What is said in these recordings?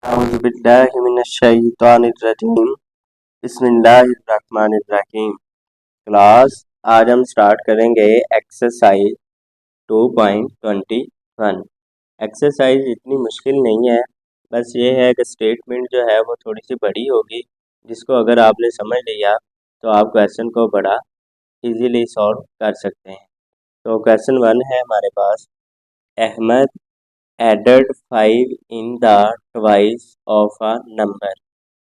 औज़ुबिल्लाहिमिनश्शैतानिर्रजीम बिस्मिल्लाहिर्रहमानिर्रहीम। क्लास आज हम स्टार्ट करेंगे एक्सरसाइज 2.21। एक्सरसाइज इतनी मुश्किल नहीं है, बस ये है कि स्टेटमेंट जो है वो थोड़ी सी बड़ी होगी, जिसको अगर आपने समझ लिया तो आप क्वेश्चन को बड़ा इजीली सॉल्व कर सकते हैं। तो क्वेश्चन 1 है हमारे पास, Ahmed added 5 in the twice of a number.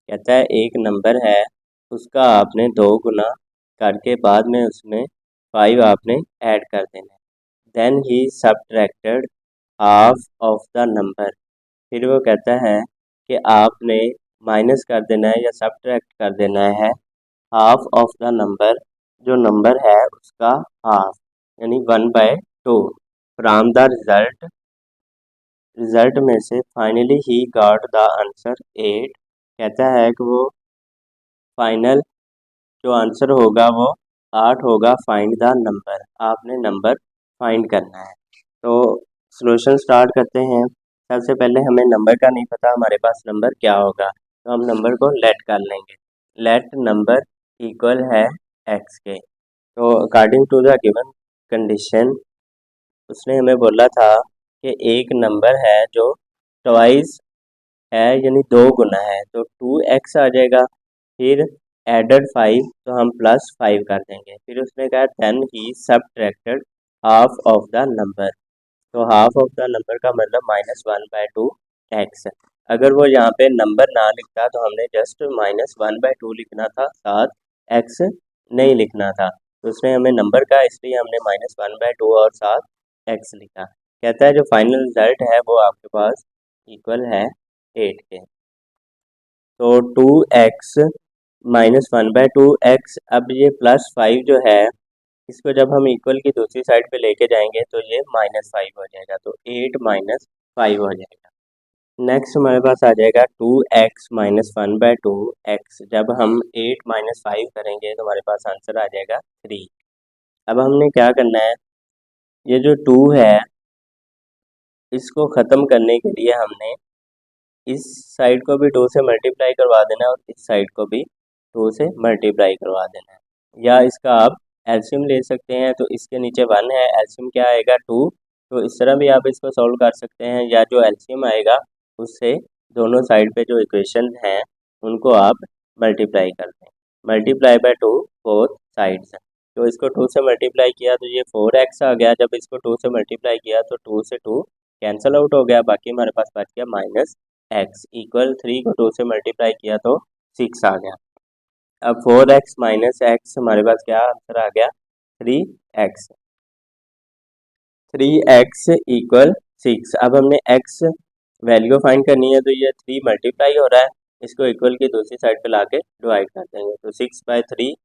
कहता है एक नंबर है, उसका आपने 2 गुना करके बाद में उसमें 5 आपने ऐड कर देना है। Then he subtracted half of the number. फिर वो कहता है कि आपने माइनस कर देना है या सबट्रैक्ट कर देना है हाफ ऑफ द नंबर, जो नंबर है उसका हाफ, यानी 1/2 फ्रॉम द रिजल्ट में से finally he got the answer 8। कहता है कि वो फाइनल जो आंसर होगा वो 8 होगा। फाइंड द नंबर, आपने नंबर फाइंड करना है। तो सॉल्यूशन स्टार्ट करते हैं। सबसे पहले हमें नंबर का नहीं पता, हमारे पास नंबर क्या होगा, तो हम नंबर को लेट कर लेंगे। लेट नंबर इक्वल है एक्स के। तो according to the given condition उसने हमें बोला था कि एक नंबर है जो ट्वाइस है, यानी 2 गुना है, तो 2x आ जाएगा। फिर एडेड 5, तो हम +5 कर देंगे। फिर उसने कहा then he subtracted half of the number, तो हाफ ऑफ द नंबर का मतलब -1/2x। अगर वो यहाँ पे नंबर ना लिखता तो हमने जस्ट -1/2 लिखना था, साथ x नहीं लिखना था। तो उसने हमें नंबर का, इसलिए हमने -1/2 और साथ x लिखा। कहता है जो फाइनल रिजल्ट है वो आपके पास इक्वल है 8 के। तो 2x -1/2x। अब ये +5 जो है, इसको जब हम इक्वल की दूसरी साइड पे लेके जाएंगे तो ये -5 हो जाएगा, तो 8 -5 हो जाएगा। नेक्स्ट हमारे पास आ जाएगा 2x -1/2x। जब हम 8 -5 करेंगे तो हमारे पास आंसर आ जाएगा 3। अब हमने क्या करना है, ये जो 2 है इसको ख़त्म करने के लिए हमने इस साइड को भी 2 से मल्टीप्लाई करवा देना है और इस साइड को भी 2 से मल्टीप्लाई करवा देना है। या इसका आप एलसीएम ले सकते हैं, तो इसके नीचे 1 है, एलसीएम क्या आएगा 2। तो इस तरह भी आप इसको सॉल्व कर सकते हैं, या जो एलसीएम आएगा उससे दोनों साइड पे जो इक्वेशन हैं उनको आप मल्टीप्लाई कर दें। Multiply by 2 both sides. तो इसको 2 से मल्टीप्लाई किया तो ये 4x आ गया। जब इसको 2 से मल्टीप्लाई किया तो 2 से 2 कैंसिल आउट हो गया, बाकी हमारे पास बच गया -x इक्वल 3 को 2 से मल्टीप्लाई किया तो 6 आ गया। अब 4x -x हमारे पास क्या आंसर आ गया 3x। 3x equal 6। अब हमने x वैल्यू फाइंड करनी है, तो ये 3 मल्टीप्लाई हो रहा है, इसको इक्वल की दूसरी साइड पे लाके डिवाइड कर देंगे, तो 6/3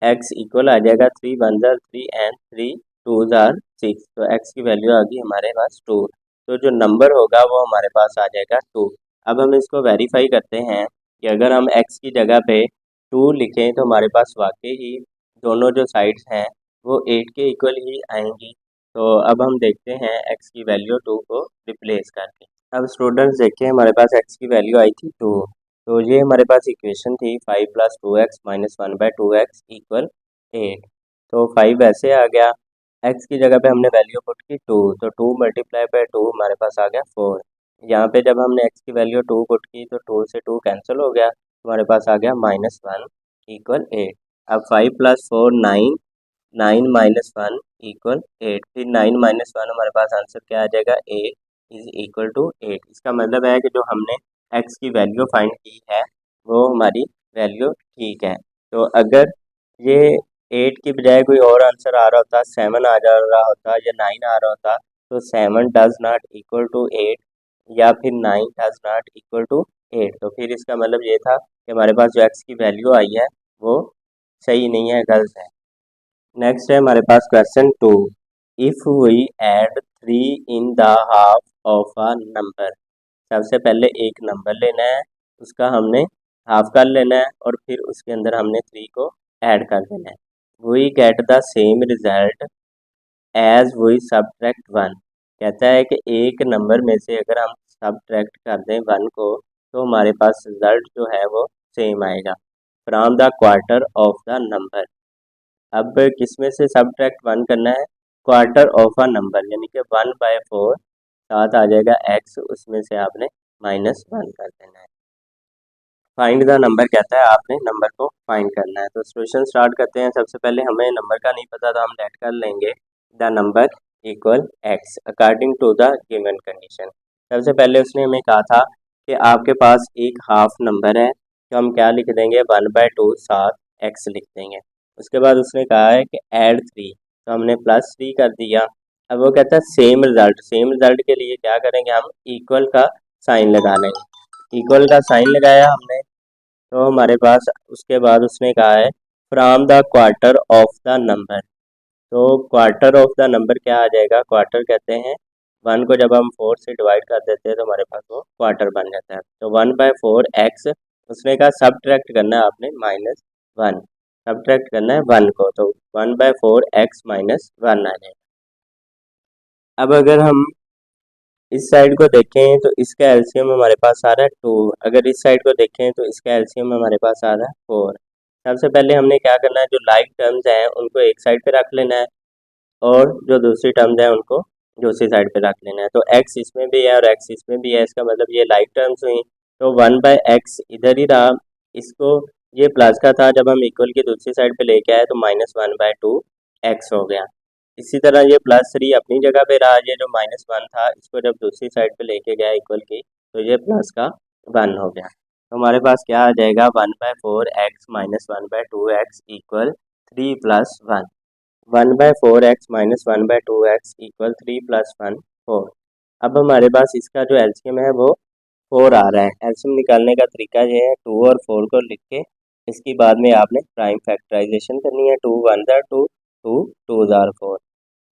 x इक्वल आ जाएगा 3 1 जार 3 एंड 3 2 जार 6। तो x की वैल्यू आ गई हमारे पास 2। तो जो नंबर होगा वो हमारे पास आ जाएगा 2। अब हम इसको वेरीफाई करते हैं कि अगर हम x की जगह पे 2 लिखें तो हमारे पास वाकई ही दोनों जो साइड्स हैं वो 8 के इक्वल ही आएंगी। तो अब हम देखते हैं x की वैल्यू 2 को रिप्लेस करके। अब स्टूडेंट्स देखिए, हमारे पास x की वैल्यू आई थी 2, तो ये हमारे पास इक्वेशन थी 5 + 2x - 1/2x इक्वल 8। तो 5 ऐसे आ गया, x की जगह पे हमने वैल्यू पुट की 2, तो 2 × 2 हमारे पास आ गया 4। यहाँ पे जब हमने x की वैल्यू 2 पुट की तो 2 से 2 कैंसिल हो गया, हमारे पास आ गया -1 इक्वल 8। अब 5 + 4 9, 9 - 1 इक्वल 8। फिर 9 - 1 हमारे पास आंसर क्या आ जाएगा 8 इज इक्वल टू 8। इसका मतलब है कि जो हमने x की वैल्यू फाइंड की है वो हमारी वैल्यू ठीक है। तो अगर ये 8 की बजाय कोई और आंसर आ रहा होता, 7 आ जा रहा होता या 9 आ रहा होता, तो 7 डज नॉट इक्वल टू 8 या फिर 9 डज नॉट इक्वल टू 8। तो फिर इसका मतलब ये था कि हमारे पास जो x की वैल्यू आई है वो सही नहीं है, गलत है। नेक्स्ट है हमारे पास question 2, if we add 3 in the half of a number. सबसे पहले एक नंबर लेना है, उसका हमने हाफ कर लेना है और फिर उसके अंदर हमने 3 को ऐड कर देना है। We get the same result as we subtract 1। कहता है कि एक नंबर में से अगर हम सब्ट्रैक्ट कर दें 1 को तो हमारे पास रिजल्ट जो है वो सेम आएगा from the quarter of the number. अब किसमें से सब्ट्रैक्ट 1 करना है, क्वार्टर ऑफ अ नंबर, यानी कि 1/4 साथ आ जाएगा x, उसमें से आपने -1 कर देना है। फाइंड द नंबर कहता है आपने नंबर को फाइंड करना है। तो सॉल्यूशन स्टार्ट करते हैं। सबसे पहले हमें नंबर का नहीं पता तो हम लेट कर लेंगे the number equal x according to the given condition. सबसे पहले उसने हमें कहा था कि आपके पास एक हाफ नंबर है तो हम क्या लिख देंगे 1/2 साथ x लिख देंगे। उसके बाद उसने कहा है कि ऐड 3 तो हमने +3 कर दिया। अब वो कहता है सेम रिजल्ट, सेम रिजल्ट के लिए क्या करेंगे हम इक्वल का साइन लगा लेंगे। इक्वल का साइन लगाया हमने तो हमारे पास उसके बाद उसने कहा है from the quarter of the number. तो क्वार्टर ऑफ द नंबर क्या आ जाएगा, क्वार्टर कहते हैं 1 को जब हम 4 से डिवाइड कर देते हैं तो हमारे पास वो क्वार्टर बन जाता है। तो 1/4 x उसने कहा सब्ट्रैक्ट करना है आपने -1, सब्ट्रैक्ट करना है 1 को, तो 1/4 x -1 आ जाएगा। अब अगर हम इस साइड को देखें तो इसका एलसीएम हमारे पास आ रहा है 2, अगर इस साइड को देखें तो इसका एलसीएम हमारे पास आ रहा है 4। सबसे पहले हमने क्या करना है, जो लाइक टर्म्स हैं उनको एक साइड पे रख लेना है और जो दूसरी टर्म्स हैं उनको दूसरी साइड पे रख लेना है। तो x इसमें भी है और x इसमें भी है, इसका मतलब ये लाइक टर्म्स हुई। तो 1/x इधर ही रहा, इसको ये प्लस का था, जब हम इक्वल की दूसरी साइड पे लेके आए तो -1/2 x हो गया। इसी तरह ये +3 अपनी जगह पे रहा, ये जो -1 था इसको जब दूसरी साइड पे लेके गया इक्वल की तो ये प्लस का 1 हो गया। तो हमारे पास क्या आ जाएगा 1/4 x -1/2 x equal 3 + 1। 1/4 x -1/2 x equal 3 + 1 4। अब हमारे पास इसका जो एलसीएम है वो 4 आ रहा है। एलसीएम निकालने का तरीका ये है 2 और 4 को लिख के इसकी बाद में आपने प्राइम फैक्टराइजेशन करनी है। 2 1 2, 2 2 4,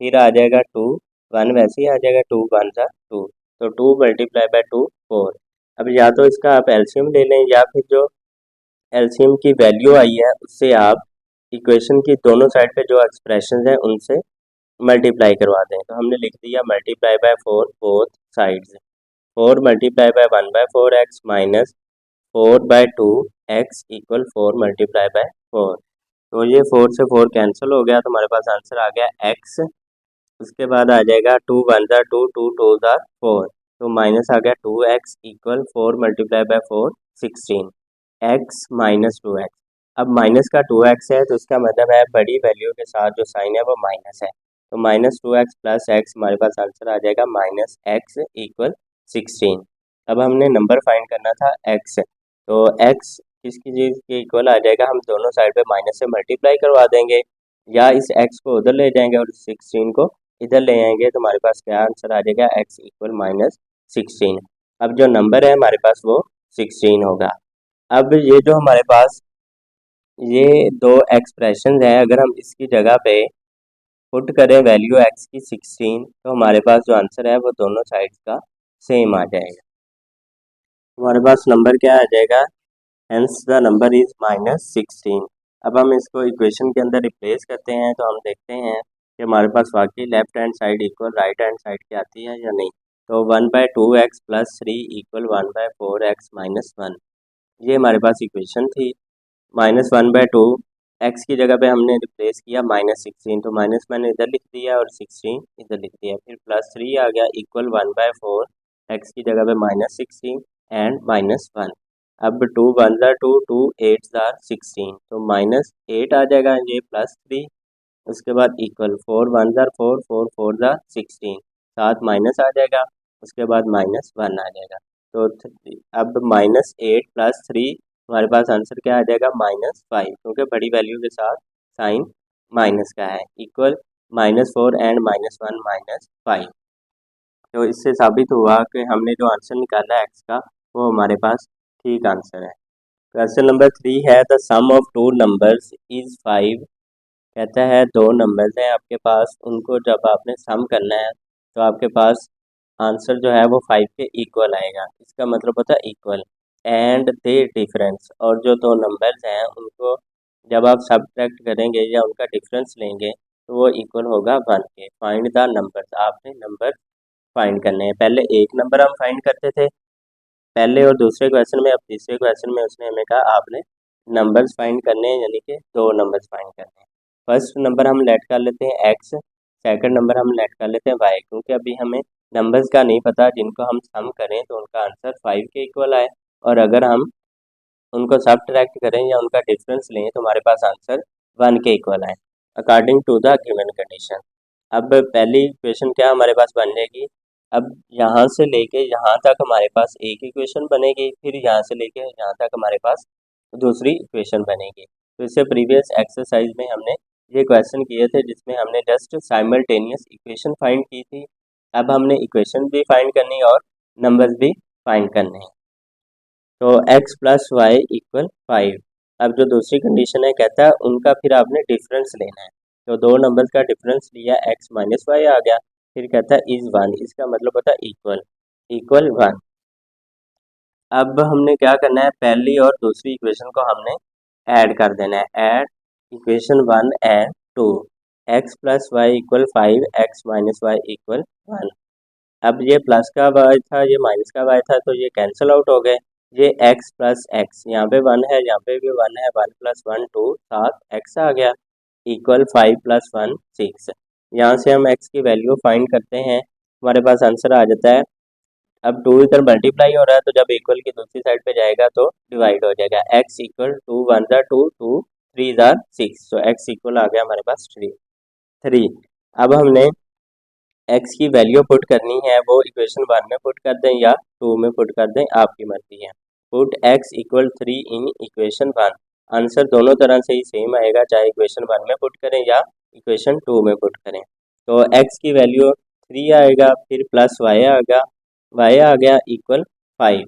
फिर आ जाएगा 2 1 वैसे ही आ जाएगा 2 1 2, तो 2 × 2 4। अब या तो इसका आप एलसीएम ले लें या फिर जो एलसीएम की वैल्यू आई है उससे आप इक्वेशन की दोनों साइड पे जो एक्सप्रेशन हैं उनसे मल्टीप्लाई करवा दें। तो हमने लिख दिया ×4 both sides, 4 × 1/4 x -4/2 x equal 4 × 4। तो ये 4 से 4 कैंसिल हो गया तो हमारे पास आंसर आ गया x। उसके बाद आ जाएगा 2 1 2, 2 2 4, तो माइनस आ गया 2x इक्वल 4 × 4 16 x -2x। अब माइनस का 2x है तो इसका मतलब है बड़ी वैल्यू के साथ जो साइन है वो माइनस है, तो -2x + x हमारे पास आंसर आ जाएगा -x इक्वल 16। अब हमने नंबर फाइंड करना था x, तो x किसकी चीज़ के इक्वल आ जाएगा, हम दोनों साइड पे माइनस से मल्टीप्लाई करवा देंगे या इस x को उधर ले जाएंगे और 16 को इधर ले आएंगे तो हमारे पास क्या आंसर आ जाएगा x इक्वल -16। अब जो नंबर है हमारे पास वो 16 होगा। अब ये जो हमारे पास ये दो एक्सप्रेशन है, अगर हम इसकी जगह पे पुट करें वैल्यू x की 16 तो हमारे पास जो आंसर है वो दोनों साइड्स का सेम आ जाएगा। हमारे पास नंबर क्या आ जाएगा, हेंस द नंबर इज -16। अब हम इसको इक्वेशन के अंदर रिप्लेस करते हैं तो हम देखते हैं कि हमारे पास वाकई left hand side equal right hand side की आती है या नहीं। तो 1/2x + 3 इक्वल 1/4x -1, ये हमारे पास इक्वेशन थी। -1/2 x की जगह पे हमने रिप्लेस किया -16, तो माइनस मैंने इधर लिख दिया और 16 इधर लिख दिया, फिर +3 आ गया इक्वल 1/4 x की जगह पे -16 एंड -1। अब 2 1 2, 2 8 16, तो -8 आ जाएगा, ये +3, उसके बाद इक्वल 4 1 4, 4 4 16, साथ माइनस आ जाएगा, उसके बाद -1 आ जाएगा। तो अब -8 + 3 हमारे पास आंसर क्या आ जाएगा -5, क्योंकि बड़ी वैल्यू के साथ साइन माइनस का है, इक्वल -4 एंड -1 -5। तो इससे साबित हुआ कि हमने जो आंसर निकाला है एक्स का वो हमारे पास ठीक आंसर है। क्वेश्चन नंबर 3 है the sum of two numbers is 5। कहता है दो नंबर्स हैं आपके पास, उनको जब आपने सम करना है तो आपके पास आंसर जो है वो 5 के इक्वल आएगा, इसका मतलब होता है इक्वल। एंड दे डिफरेंस, और जो दो नंबर्स हैं उनको जब आप सब्ट्रैक्ट करेंगे या उनका डिफरेंस लेंगे तो वो इक्वल होगा 1 के। फाइंड द नंबर्स, आपने नंबर फाइंड करने हैं। पहले एक नंबर हम फाइंड करते थे पहले और दूसरे क्वेश्चन में, अब तीसरे क्वेश्चन में उसने हमें कहा आपने नंबर्स फाइंड करने हैं, यानी कि 2 नंबर्स फाइंड करने हैं। फर्स्ट नंबर हम लेट कर लेते हैं x, सेकंड नंबर हम लेट कर लेते हैं y, क्योंकि अभी हमें नंबर्स का नहीं पता, जिनको हम सम करें तो उनका आंसर 5 के इक्वल आए, और अगर हम उनको सब्ट्रैक्ट करें या उनका डिफरेंस लें तो हमारे पास आंसर 1 के इक्वल आए according to the given condition. अब पहली इक्वेशन क्या हमारे पास बन जाएगी, अब यहाँ से लेके यहाँ तक हमारे पास एक इक्वेशन बनेगी, फिर यहाँ से लेके यहाँ तक हमारे पास दूसरी इक्वेशन बनेगी। तो इससे प्रीवियस एक्सरसाइज में हमने ये क्वेश्चन किए थे जिसमें हमने जस्ट साइमल्टेनियस इक्वेशन फाइंड की थी। अब हमने इक्वेशन भी फाइंड करनी है और नंबर्स भी फाइंड करने हैं। तो x प्लस वाई इक्वल 5। अब जो दूसरी कंडीशन है कहता है उनका फिर आपने डिफरेंस लेना है, तो 2 नंबर्स का डिफरेंस लिया, x माइनस वाई आ गया, फिर कहता है इज 1, इसका मतलब होता है इक्वल 1। अब हमने क्या करना है, पहली और दूसरी इक्वेशन को हमने ऐड कर देना है, add equation 1 and 2, x plus Y equal 5, x minus Y equal 1। अब ये प्लस का y था, ये माइनस का y था, तो ये कैंसिल आउट हो गए। ये x प्लस एक्स, यहाँ पे 1 है, यहाँ पे भी 1 है, 1 प्लस 1 2, 7 x आ गया, इक्वल 5 प्लस 1 6। यहाँ से हम x की वैल्यू फाइंड करते हैं, हमारे पास आंसर आ जाता है। अब 2 इधर मल्टीप्लाई हो रहा है, तो जब इक्वल की दूसरी साइड पे जाएगा तो डिवाइड हो जाएगा, x इक्वल 2 1 ज़ा 2 2 3 ज़ा 6, तो x इक्वल आ गया हमारे पास 3। अब हमने x की वैल्यू पुट करनी है, वो इक्वेशन 1 में पुट कर दें या 2 में पुट कर दें, आपकी मर्जी है। Put x equal 3 in equation 1, answer दोनों तरह से ही सेम आएगा, चाहे इक्वेशन 1 में पुट करें या इक्वेशन 2 में पुट करें। तो x की वैल्यू 3 आएगा, फिर प्लस y आ गया इक्वल 5।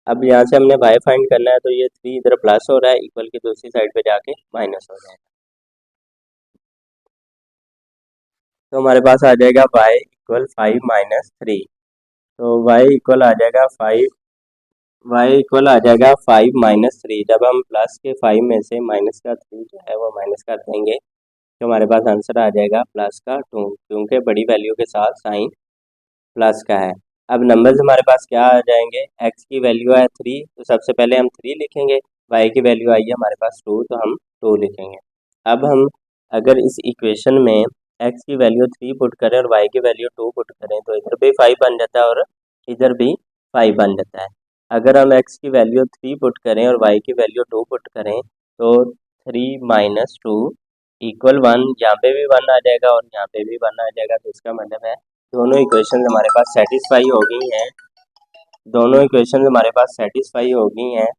अब यहाँ से हमने y फाइंड करना है, तो ये 3 इधर प्लस हो रहा है, इक्वल की दूसरी साइड पे जाके माइनस हो जाएगा, तो हमारे पास आ जाएगा y इक्वल 5 माइनस 3। तो y इक्वल आ जाएगा 5 माइनस 3। जब हम प्लस के 5 में से माइनस का 3 जो है वो माइनस कर देंगे तो हमारे पास आंसर आ जाएगा प्लस का 2, क्योंकि बड़ी वैल्यू के साथ साइन प्लस का है। अब नंबर्स हमारे पास क्या आ जाएंगे, x की वैल्यू है 3, तो सबसे पहले हम 3 लिखेंगे, y की वैल्यू आई है हमारे पास 2, तो हम 2 लिखेंगे। अब हम अगर इस इक्वेशन में x की वैल्यू 3 पुट करें और y की वैल्यू 2 पुट करें तो इधर भी 5 बन जाता है और इधर भी 5 बन जाता है। अगर हम x की वैल्यू 3 पुट करें और y की वैल्यू 2 पुट करें तो 3 माइनस 2 इक्वल 1, यहाँ पे भी 1 आ जाएगा और यहाँ पे भी 1 आ जाएगा, तो इसका मतलब है दोनों इक्वेशन हमारे पास सेटिस्फाई हो गई हैं,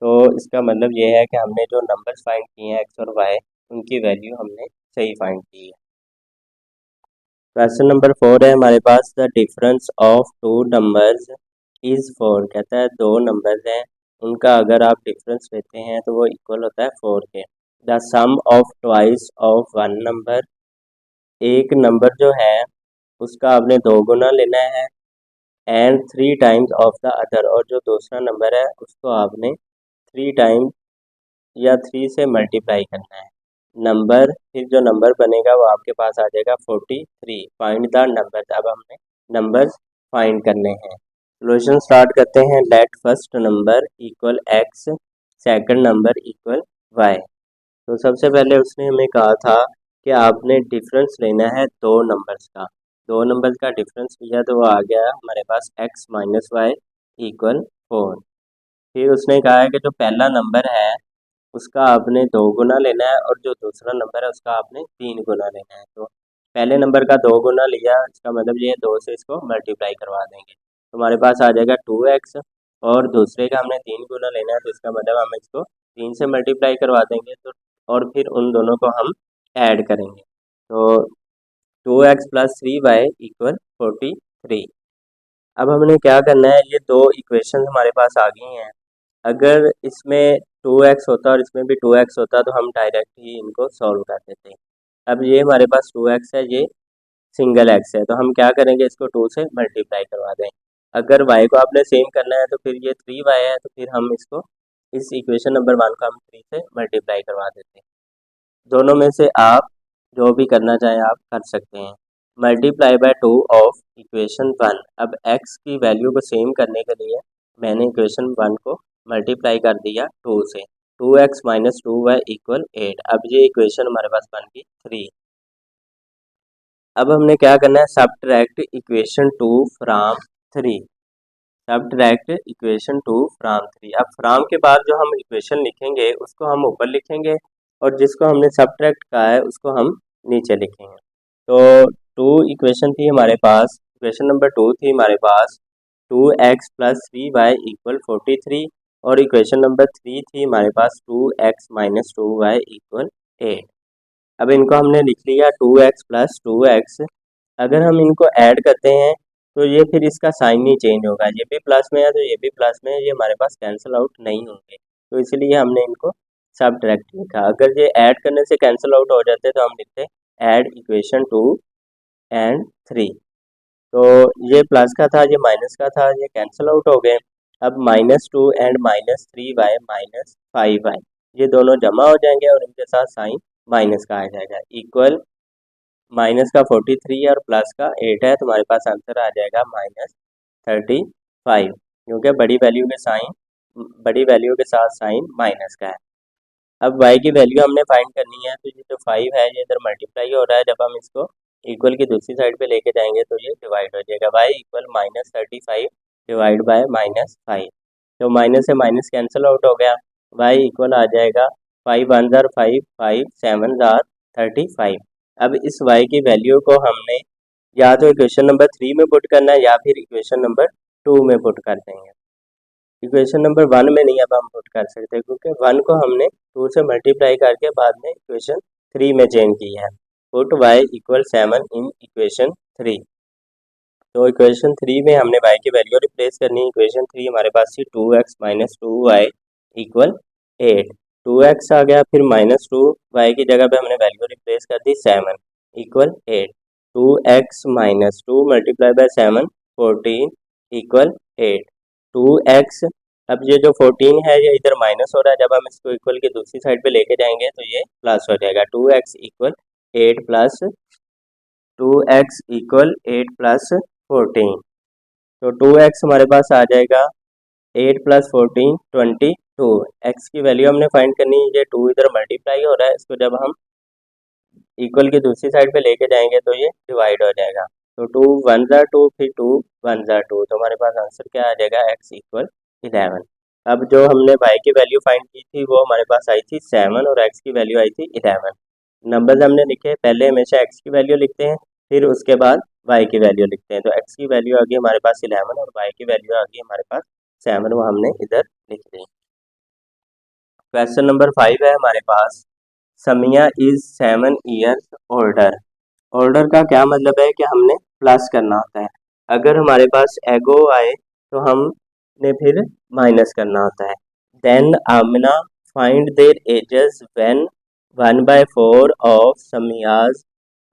तो इसका मतलब ये है कि हमने जो नंबर्स फाइंड किए हैं x और y, उनकी वैल्यू हमने सही फाइंड की है। क्वेश्चन नंबर 4 है हमारे पास, the difference of 2 numbers is 4। कहता है 2 नंबर्स हैं, उनका अगर आप डिफरेंस लेते हैं तो वो इक्वल होता है 4 के। The sum of twice of 1 number, एक नंबर जो है उसका आपने 2 गुना लेना है, and 3 times of the other, और जो दूसरा नंबर है उसको आपने 3 टाइम्स या 3 से मल्टीप्लाई करना है। नंबर, फिर जो नंबर बनेगा वो आपके पास आ जाएगा 43। फाइंड द नंबर, अब हमने नंबर्स फाइंड करने हैं। सॉल्यूशन स्टार्ट करते हैं। Let first number equal x, second number equal y। तो सबसे पहले उसने हमें कहा था कि आपने डिफरेंस लेना है 2 नंबर्स का, 2 नंबर्स का डिफरेंस लिया तो वो आ गया हमारे पास x माइनस वाई इक्वल 4। फिर उसने कहा है कि जो पहला नंबर है उसका आपने 2 गुना लेना है और जो दूसरा नंबर है उसका आपने 3 गुना लेना है। तो पहले नंबर का 2 गुना लिया, इसका मतलब ये 2 से इसको मल्टीप्लाई करवा देंगे, तो हमारे पास आ जाएगा 2x, और दूसरे का हमने 3 गुना लेना है, तो इसका मतलब हम इसको 3 से मल्टीप्लाई करवा देंगे, तो और फिर उन दोनों को हम ऐड करेंगे, तो 2x प्लस 3y इक्वल 43। अब हमने क्या करना है, ये 2 इक्वेशन हमारे पास आ गई हैं, अगर इसमें 2x होता और इसमें भी 2x होता तो हम डायरेक्ट ही इनको सॉल्व कर देते। अब ये हमारे पास 2x है, ये सिंगल x है, तो हम क्या करेंगे, इसको 2 से मल्टीप्लाई करवा दें। अगर y को आपने सेम करना है तो फिर ये 3y है, तो फिर हम इसको इस इक्वेशन नंबर 1 को हम 3 से मल्टीप्लाई करवा देते हैं। दोनों में से आप जो भी करना चाहें आप कर सकते हैं। Multiply by 2 of equation 1। अब x की वैल्यू को सेम करने के लिए मैंने इक्वेशन 1 को मल्टीप्लाई कर दिया 2 से। 2x minus 2y equal 8। अब ये इक्वेशन हमारे पास बन गई 3। अब हमने क्या करना है, subtract equation 2 from 3। Subtract equation 2 from 3। अब फ्रॉम के बाद जो हम इक्वेशन लिखेंगे उसको हम ऊपर लिखेंगे और जिसको हमने सब्ट्रैक्ट कहा है उसको हम नीचे लिखेंगे। तो 2 इक्वेशन थी हमारे पास, इक्वेशन नंबर 2 थी हमारे पास 2x प्लस 3y इक्वल 43 और इक्वेशन नंबर 3 थी हमारे पास 2x माइनस 2y इक्वल 8। अब इनको हमने लिख लिया 2x प्लस 2x। अगर हम इनको ऐड करते हैं तो ये फिर इसका साइन नहीं चेंज होगा, ये भी प्लस में है तो ये भी प्लस में है, ये हमारे पास कैंसिल आउट नहीं होंगे, तो इसलिए हमने इनको सब्ट्रैक्ट लिखा। अगर ये ऐड करने से कैंसिल आउट हो जाते तो हम लिखते ऐड इक्वेशन 2 एंड 3। तो ये प्लस का था, ये माइनस का था, ये कैंसिल आउट हो गए। अब -2 एंड -3y माइनस 5y ये दोनों जमा हो जाएंगे और इनके साथ साइन माइनस का आ जाएगा इक्वल माइनस का 43 और प्लस का 8 है, तुम्हारे पास आंसर आ जाएगा -35, क्योंकि बड़ी वैल्यू के साथ साइन माइनस का है। अब y की वैल्यू हमने फाइंड करनी है, तो ये जो 5 है ये इधर मल्टीप्लाई हो रहा है, जब हम इसको इक्वल की दूसरी साइड पे लेके जाएंगे तो ये डिवाइड हो जाएगा। y इक्वल -35 डिवाइड बाय -5, तो माइनस से माइनस कैंसिल आउट हो गया। y इक्वल आ जाएगा 5 1 जार 5, 5 7 जार 35। अब इस y की वैल्यू को हमने या तो इक्वेशन नंबर 3 में पुट करना है या फिर इक्वेशन नंबर 2 में पुट कर देंगे। इक्वेशन नंबर 1 में नहीं अब हम पुट कर सकते क्योंकि 1 को हमने 2 से मल्टीप्लाई करके बाद में इक्वेशन 3 में चेंज किया है। Put y equal 7 in equation 3। तो इक्वेशन 3 में हमने y की वैल्यू रिप्लेस करनी है। इक्वेशन 3 हमारे पास थी 2x minus 2y equal 8। 2x आ गया, फिर -2y की जगह पे हमने वैल्यू रिप्लेस कर दी 7 equal 8। 2x minus 2 multiply by 7 14 equal 8। 2x, अब ये जो 14 है ये इधर माइनस हो रहा है, जब हम इसको इक्वल की दूसरी साइड पे लेके जाएंगे तो ये प्लस हो जाएगा। 2x equal 8 plus 2x equal 8 plus 14, तो 2x हमारे पास आ जाएगा 8 प्लस 14 22। x की वैल्यू हमने फाइंड करनी है, ये 2 इधर मल्टीप्लाई हो रहा है, इसको जब हम इक्वल की दूसरी साइड पे लेके जाएंगे तो ये डिवाइड हो जाएगा। तो 2 1 जार 2 फिर 2 1 जार 2, तो हमारे पास आंसर क्या आ जाएगा x इक्वल 11। अब जो हमने y की वैल्यू फाइंड की थी वो हमारे पास आई थी 7 और x की वैल्यू आई थी 11। नंबर्स हमने लिखे, पहले हमेशा x की वैल्यू लिखते हैं फिर उसके बाद y की वैल्यू लिखते हैं। तो x की वैल्यू आ गई हमारे पास 11 और y की वैल्यू आ गई हमारे पास 7, वो हमने इधर लिख दी। क्वेश्चन नंबर 5 है हमारे पास, Samiya is 7 years older. Older का क्या मतलब है कि हमने प्लस करना होता है। अगर हमारे पास एगो आए तो हमने फिर माइनस करना होता है। Then Amina find their ages when 1/4 of Samiya's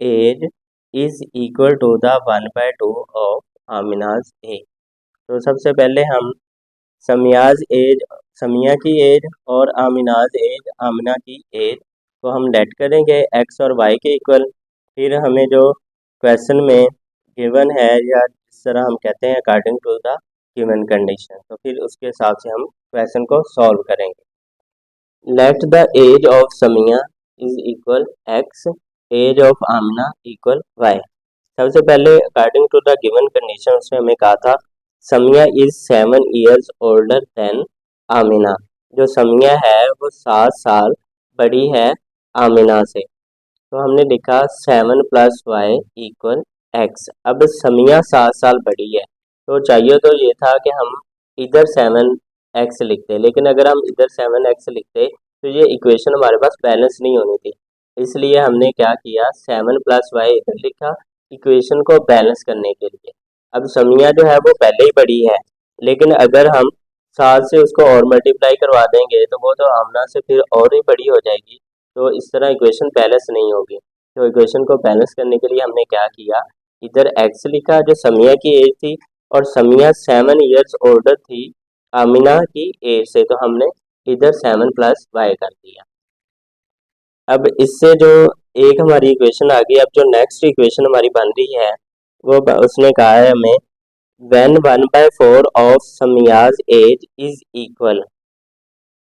age is equal to the 1/2 of Amina's age. तो सबसे पहले हम समिया की एज और आमिनाज एज, आमिना की एज को हम लेट करेंगे x और y के इक्वल। फिर हमें जो क्वेश्चन में गिवन है या जिस तरह हम कहते हैं according to the given condition, तो फिर उसके हिसाब से हम क्वेश्चन को सॉल्व करेंगे। Let the age of Samiya is equal x, age of Amina equal y। सबसे पहले according to the given condition उसमें हमें कहा था Samiya is 7 years older than Amina. जो समिया है वो 7 साल बड़ी है आमिना से, तो हमने लिखा 7 प्लस वाई इक्वल एक्स। अब समिया 7 साल बड़ी है तो चाहिए तो ये था कि हम इधर 7x लिखते, लेकिन अगर हम इधर 7x लिखते तो ये इक्वेशन हमारे पास बैलेंस नहीं होनी थी। इसलिए हमने क्या किया, 7 प्लस वाई इधर लिखा इक्वेशन को बैलेंस करने के लिए। अब समिया जो है वो पहले ही बड़ी है, लेकिन अगर हम 7 से उसको और मल्टीप्लाई करवा देंगे तो वो तो आमना से फिर और ही बड़ी हो जाएगी, तो इस तरह इक्वेशन बैलेंस नहीं होगी। तो इक्वेशन को बैलेंस करने के लिए हमने क्या किया, इधर x लिखा जो समिया की एज थी, और समिया 7 ईयर्स ओल्डर थी आमिना की एज से, तो हमने इधर 7 प्लस वाई कर दिया। अब इससे जो एक हमारी इक्वेशन आ गई, अब जो नेक्स्ट इक्वेशन हमारी बन रही है वो उसने कहा है हमें when 1/4 of Samiya's age is equal.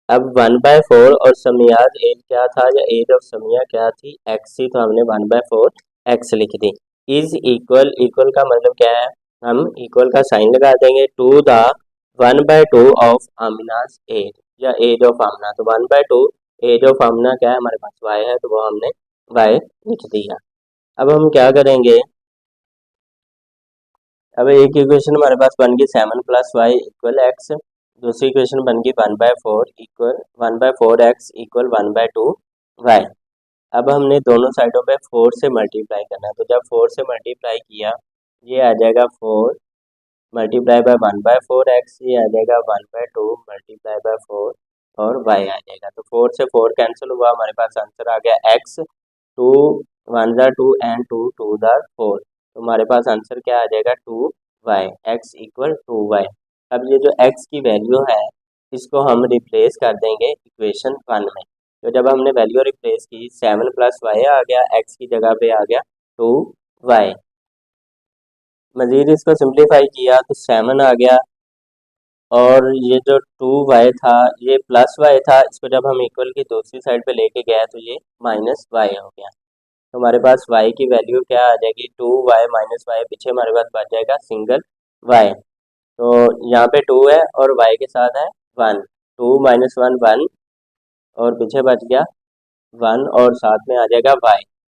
अब 1/4 और समियाज एज क्या था, या एज ऑफ समिया क्या थी, एक्स थी, तो हमने 1/4 एक्स लिख दी। इज इक्वल, इक्वल का मतलब क्या है, हम इक्वल का साइन लगा देंगे to the 1/2 of Amina's as, या एज ऑफ आमना। तो 1/2 एज ऑफ आमना क्या है, हमारे पास वाई है, तो वो हमने वाई लिख दिया। अब हम क्या करेंगे, अब एक इक्वेशन हमारे पास बन गई 7 + y = x, दूसरी इक्वेशन बन गई 1/4 इक्वल 1/4 x इक्वल 1/2 y। अब हमने दोनों साइडों पे 4 से मल्टीप्लाई करना है, तो जब 4 से मल्टीप्लाई किया ये आ जाएगा 4 मल्टीप्लाई बाय 1/4 x, ये आ जाएगा 1/2 मल्टीप्लाई बाय 4 और y आ जाएगा। तो 4 से 4 कैंसिल हुआ, हमारे पास आंसर आ गया x, 2 1 ज़ा 2 एंड 2 2 ज़ा 4। तो हमारे पास आंसर क्या आ जाएगा 2y, x इक्वल 2y। अब ये जो x की वैल्यू है इसको हम रिप्लेस कर देंगे इक्वेशन 1 में। तो जब हमने वैल्यू रिप्लेस की 7 + y आ गया, x की जगह पे आ गया 2y। मज़ीद इसको सिंप्लीफाई किया तो 7 आ गया, और ये जो 2y था ये +y था, इसको जब हम इक्वल की दूसरी साइड पे लेके गए तो ये -y हो गया। तो हमारे पास y की वैल्यू क्या आ जाएगी, 2y - y, पीछे हमारे पास बच जाएगा सिंगल y। तो यहाँ पे 2 है और y के साथ है 1, 2 - 1 1, और पीछे बच गया 1 और साथ में आ जाएगा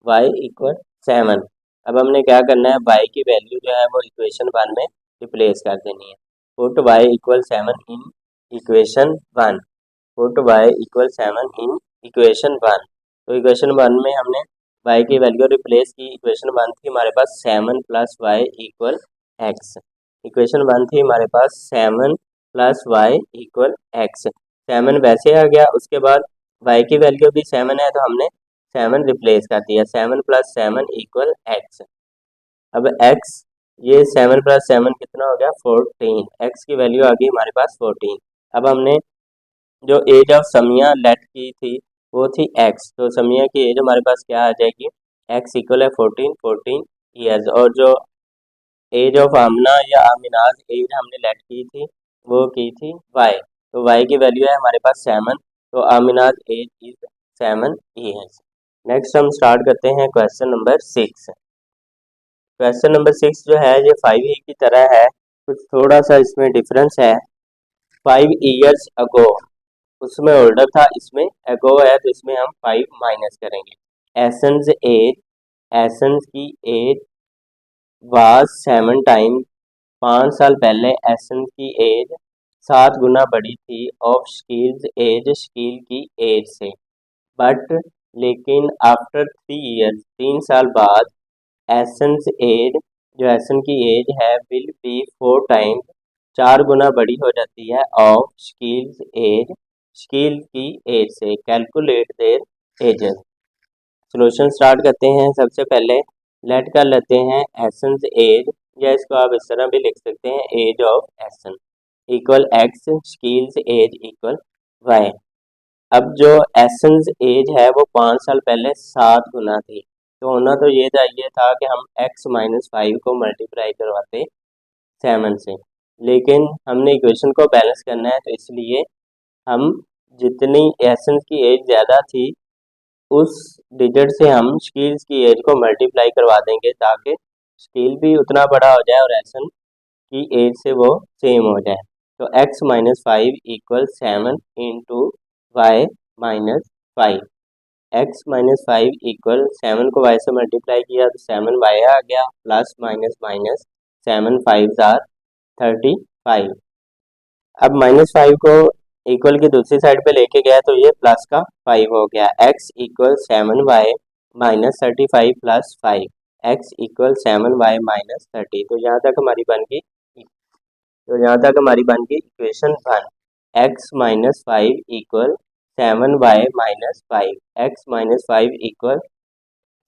y इक्वल 7। अब हमने क्या करना है, y की वैल्यू जो है वो इक्वेशन 1 में रिप्लेस कर देनी है। Put y equal 7 in equation 1, put y equal 7 in equation 1। तो इक्वेशन 1 में हमने y की वैल्यू रिप्लेस की, इक्वेशन 1 थी हमारे पास 7 + y इक्वल x, इक्वेशन 1 थी हमारे पास 7 + y इक्वल x। 7 वैसे आ गया, उसके बाद y की वैल्यू भी 7 है तो हमने 7 रिप्लेस कर दिया, 7 + 7 इक्वल x। अब x, ये 7 + 7 कितना हो गया 14, x की वैल्यू आ गई हमारे पास 14। अब हमने जो एज ऑफ समिया लेट की थी वो थी x, तो समिया की एज हमारे पास क्या आ जाएगी, x इक्वल है 14 ईयर्स, और जो एज ऑफ आमना या आमिनाज एज हमने लेट की थी वो की थी y, तो y की वैल्यू है हमारे पास 7, तो आमिनाज एज इज 7 ईयर्स। नेक्स्ट हम स्टार्ट करते हैं क्वेश्चन नंबर 6। क्वेश्चन नंबर 6 जो है ये 5 की तरह है, कुछ थोड़ा सा इसमें डिफरेंस है। 5 ईयर्स अगो, उसमें ओल्डर था, इसमें अगो है तो इसमें हम 5 माइनस करेंगे। एसेंस एज, एसेंस की एज वाज 7 टाइम, 5 साल पहले एसेंस की एज 7 गुना बड़ी थी ऑफ शकील्स एज, शकील की एज से। बट लेकिन आफ्टर 3 ईयर्स, 3 साल बाद एसेंस एज, जो एसन की एज है विल बी 4 टाइम्स, 4 गुना बड़ी हो जाती है ऑफ शकील्स एज, शकील की एज से। Calculate their edges. Solution start करते हैं। सबसे पहले लेट कर लेते हैं एसेंस एज, या इसको आप इस तरह भी लिख सकते हैं age of Ahsan equal X, Shakeel's age equal Y. अब जो एसेंस एज है वो 5 साल पहले 7 गुना थी, तो होना तो ये था कि हम x - 5 को मल्टीप्लाई करवाते 7 से, लेकिन हमने इक्वेशन को बैलेंस करना है तो इसलिए हम जितनी एसेंस की एज ज़्यादा थी उस डिजिट से हम शकील्स की एज को मल्टीप्लाई करवा देंगे, ताकि शकील भी उतना बड़ा हो जाए और एसन की एज से वो सेम हो जाए। तो x - 5 equal 7 into Y - 5, x - 5 equal 7 को y से मल्टीप्लाई किया तो 7y आ गया, प्लस माइनस माइनस 7 5 आर 35। अब -5 को इक्वल की दूसरी साइड पे लेके गया तो ये प्लस का 5 हो गया। x equal 7y - 35 + 5, x equal 7y - 30। तो यहाँ तक हमारी बन गई equation 1। x - 5 equal 7y - 5, x - 5 equal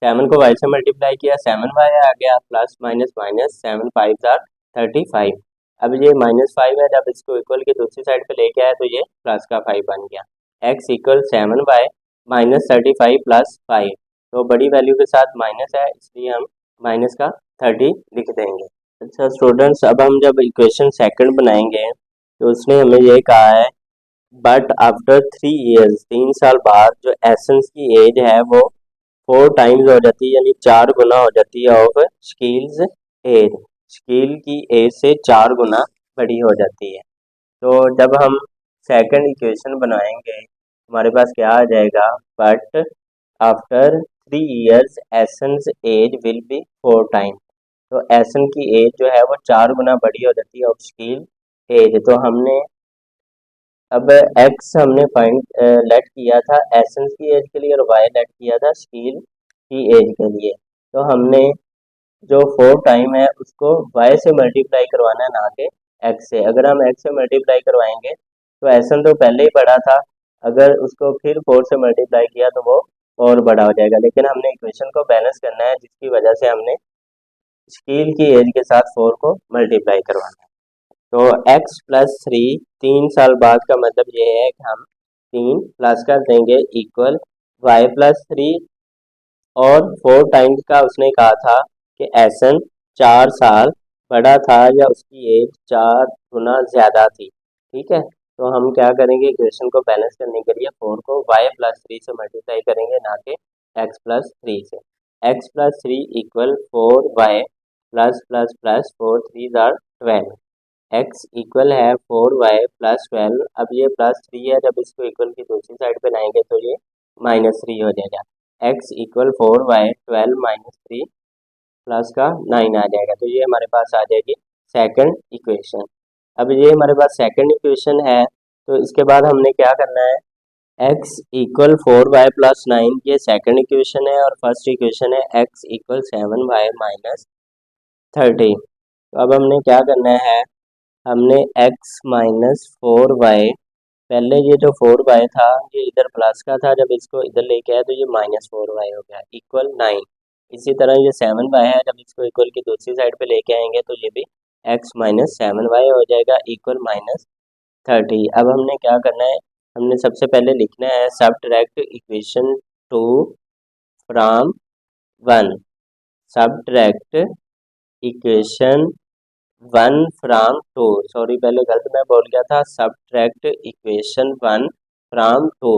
7 को y से मल्टीप्लाई किया 7y आ गया, प्लस माइनस माइनस 7 5 आर 35। अब ये -5 है, जब इसको इक्वल की दूसरी साइड पे लेके आए तो ये प्लस का 5 बन गया। x इक्वल 7y -35 प्लस 5, तो बड़ी वैल्यू के साथ माइनस है इसलिए हम माइनस का 30 लिख देंगे। अच्छा स्टूडेंट्स, अब हम जब इक्वेशन सेकंड बनाएंगे तो उसने हमें ये कहा है बट आफ्टर 3 ईयर्स, 3 साल बाद जो एसेंस की एज है वो 4 टाइम्स हो जाती है, यानी 4 गुना हो जाती है ऑफ शकील्स एज। शकील की एज से 4 गुना बड़ी हो जाती है। तो जब हम सेकंड इक्वेशन बनाएंगे हमारे पास क्या आ जाएगा, but after 3 years Ahsan's age will be 4 time. तो एसन की एज जो है वो 4 गुना बड़ी हो जाती है ऑफ शकील एज। तो हमने अब एक्स हमने फाइंड लेट किया था एसेंस की एज के लिए और वाई लेट किया था शकील की एज के लिए। तो हमने जो 4 टाइम है उसको वाई से मल्टीप्लाई करवाना है, ना कि एक्स से। अगर हम एक्स से मल्टीप्लाई करवाएंगे तो एसन तो पहले ही बड़ा था, अगर उसको फिर 4 से मल्टीप्लाई किया तो वो और बड़ा हो जाएगा। लेकिन हमने इक्वेशन को बैलेंस करना है जिसकी वजह से हमने शकील की एज के साथ 4 को मल्टीप्लाई करवाना है। तो x प्लस 3 3 साल बाद का मतलब ये है कि हम 3 प्लस कर देंगे इक्वल y प्लस 3, और 4 टाइम्स का उसने कहा था कि एसन 4 साल बड़ा था या उसकी एज 4 गुना ज़्यादा थी। ठीक है, तो हम क्या करेंगे, इक्वेशन को बैलेंस करने के लिए 4 को y प्लस 3 से मल्टीप्लाई करेंगे, ना कि x प्लस 3 से। x plus 3 equal 4y plus plus plus 4 3 are 12। x equal है 4y प्लस 12। अब ये प्लस 3 है, जब इसको इक्वल की दूसरी साइड पे लाएंगे तो ये -3 हो जाएगा। x इक्वल 4y 12 -3 प्लस का 9 आ जाएगा। तो ये हमारे पास आ जाएगी सेकंड इक्वेशन। अब ये हमारे पास सेकंड इक्वेशन है, तो इसके बाद हमने क्या करना है, x इक्वल 4y प्लस 9 ये सेकंड इक्वेशन है, और फर्स्ट इक्वेशन है x इक्वल 7y माइनस 30। तो अब हमने क्या करना है, हमने x माइनस 4y, पहले ये जो 4y था ये इधर प्लस का था, जब इसको इधर लेके आए तो ये -4y हो गया इक्वल 9। इसी तरह ये 7y है, जब इसको इक्वल की दूसरी साइड पे लेके आएंगे तो ये भी x माइनस 7y हो जाएगा इक्वल -30। अब हमने क्या करना है, हमने सबसे पहले लिखना है subtract equation 2 from 1। Subtract equation 1 from 2, sorry पहले गलत मैं बोल गया था, सबट्रैक्ट इक्वेशन 1 फ्राम 2।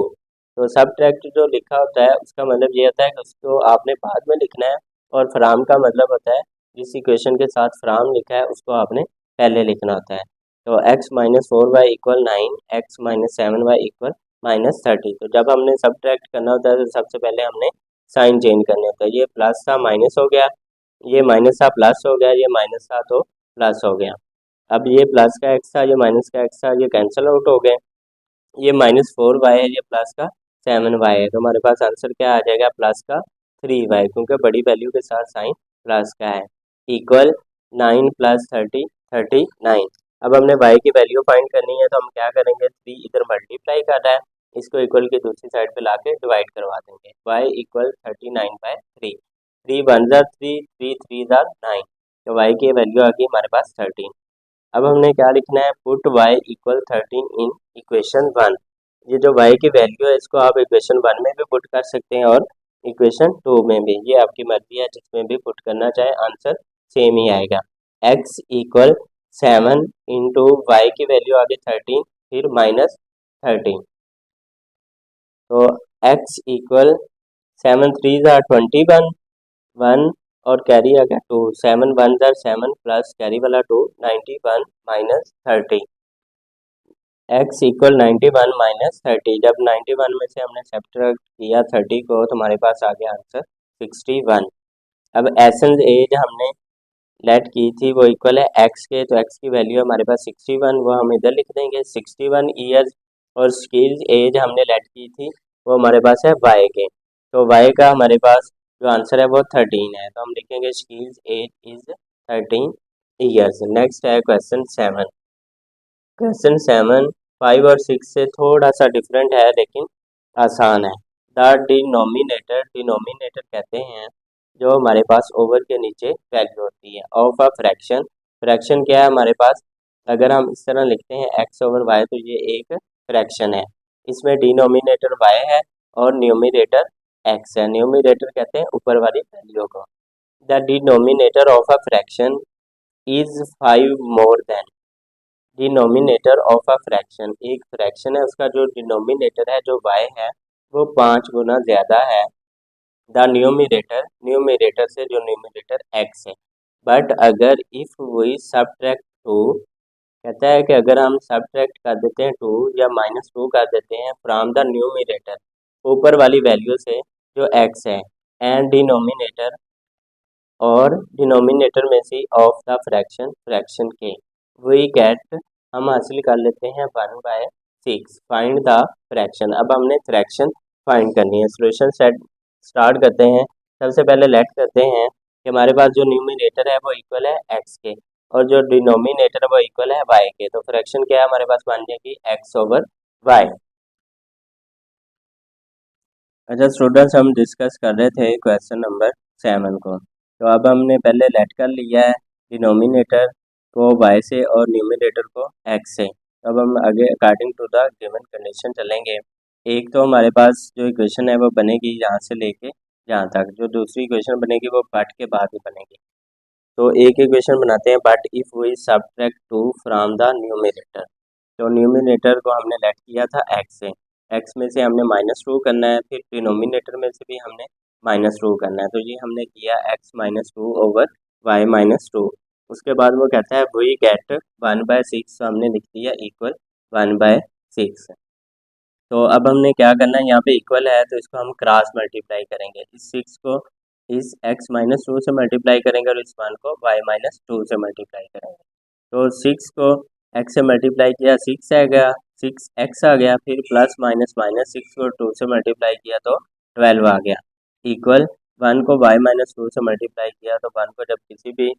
तो सबट्रैक्ट जो लिखा होता है उसका मतलब ये होता है कि उसको आपने बाद में लिखना है, और फ्राम का मतलब होता है जिस इक्वेशन के साथ फ्राम लिखा है उसको आपने पहले लिखना होता है। तो x minus 4y equal 9, x minus 7y equal -30। तो जब हमने सबट्रैक्ट करना होता है तो सबसे पहले हमने साइन चेंज करने होता है। ये प्लस था माइनस हो गया, ये माइनस था प्लस हो गया, ये माइनस था तो प्लस हो गया। अब ये प्लस का एक्स था, ये माइनस का एक्स था, ये कैंसिल आउट हो गए। ये -4y है, ये प्लस का 7y है। तो हमारे पास आंसर क्या आ जाएगा, प्लस का 3y, क्योंकि बड़ी वैल्यू के साथ साइन प्लस का है इक्वल 9 प्लस 30 39। अब हमने y की वैल्यू फाइंड करनी है, तो हम क्या करेंगे, 3 इधर मल्टीप्लाई कर रहा है, इसको इक्वल की दूसरी साइड पे लाके डिवाइड करवा देंगे। y इक्वल 39/3, 3 1 जार 3, 3 3 जार 9, तो y की वैल्यू आ गई हमारे पास 13। अब हमने क्या लिखना है, put y equal 13 in equation 1। ये जो y की वैल्यू है इसको आप इक्वेशन 1 में भी पुट कर सकते हैं और इक्वेशन 2 में भी, ये आपकी मर्जी है, जिसमें भी पुट करना चाहे आंसर सेम ही आएगा। x इक्वल 7 इंटू वाई की वैल्यू आ गई 13, फिर -13। तो x इक्वल 7 3 जार 21 1, और कैरी आ गया 2, 7 1 जार 7 प्लस कैरी वाला 2 91 -30। x equal 91 -30। जब 91 में से हमने सब्ट्रैक्ट किया 30 को तो हमारे पास आ गया आंसर 61। अब एसेंस एज हमने लेट की थी वो इक्वल है x के, तो x की वैल्यू हमारे पास 61, वो हम इधर लिख देंगे 61 ईयर्स। और स्किल्स एज हमने लेट की थी वो हमारे पास है y के, तो y का हमारे पास जो आंसर है वो 13 है, तो हम लिखेंगे Shakeel's age is 13 years. Next है क्वेश्चन 7। क्वेश्चन 7 5 और 6 से थोड़ा सा डिफरेंट है लेकिन आसान है। द डिनोमिनेटर, डिनोमिनेटर कहते हैं जो हमारे पास ओवर के नीचे वैल्यू होती है ऑफ अ फ्रैक्शन। फ्रैक्शन क्या है हमारे पास, अगर हम इस तरह लिखते हैं x ओवर y तो ये एक फ्रैक्शन है, इसमें डिनोमिनेटर y है और न्यूमिनेटर एक्स है। न्यूमिनेटर कहते हैं ऊपर वाली वैल्यू को। The denominator of a fraction is 5 more than. Denominator of a fraction, एक फ्रैक्शन है उसका जो डिनोमिनेटर है जो y है वो 5 गुना ज़्यादा है द न्यूमिनेटर, न्यूमिनेटर से जो न्यूमिनेटर x है। बट अगर इफ़ वी सबट्रैक्ट 2, कहता है कि अगर हम सबट्रैक्ट कर देते हैं 2 या -2 कर देते हैं फ्रॉम द न्यूमिनेटर, ऊपर वाली वैल्यू से जो x है, एंड डिनोमिनेटर और डिनोमिनेटर में से ऑफ द फ्रैक्शन, फ्रैक्शन के वी गेट, हम हासिल कर लेते हैं 1/6। फाइंड द फ्रैक्शन, अब हमने फ्रैक्शन फाइंड करनी है। सोल्यूशन सेट स्टार्ट करते हैं। सबसे पहले लेट करते हैं कि हमारे पास जो न्यूमिनेटर है वो इक्वल है x के और जो डिनोमिनेटर है वो इक्वल है y के। तो फ्रैक्शन क्या है हमारे पास बन जाएगी x/y। अच्छा स्टूडेंट्स, हम डिस्कस कर रहे थे क्वेश्चन नंबर 7 को। तो अब हमने पहले लेट कर लिया है डिनोमिनेटर को y से और न्यूमिनेटर को x से। अब हम आगे according to the given condition चलेंगे। एक तो हमारे पास जो इक्वेशन है वो बनेगी यहाँ से लेके यहाँ तक, जो दूसरी इक्वेशन बनेगी वो बट के बाद ही बनेगी। तो एक इक्वेशन बनाते हैं, but if we subtract 2 from the numerator. तो न्यूमिनेटर को हमने लेट किया था x से, x में से हमने -2 करना है, फिर डिनोमिनेटर में से भी हमने -2 करना है। तो ये हमने किया x-2/y-2। उसके बाद वो कहता है वी गेट 1/6, तो हमने लिख दिया इक्वल 1/6। तो अब हमने क्या करना है, यहाँ पे इक्वल है तो इसको हम क्रॉस मल्टीप्लाई करेंगे। इस 6 को इस x-2 से मल्टीप्लाई करेंगे और इस 1 को y-2 से मल्टीप्लाई करेंगे। तो 6 को x से मल्टीप्लाई किया 6 आ गया, 6x आ गया, फिर प्लस माइनस माइनस 6 को 2 से मल्टीप्लाई किया तो 12 आ गया, इक्वल 1 को y-2 से मल्टीप्लाई किया तो 1 को जब किसी भी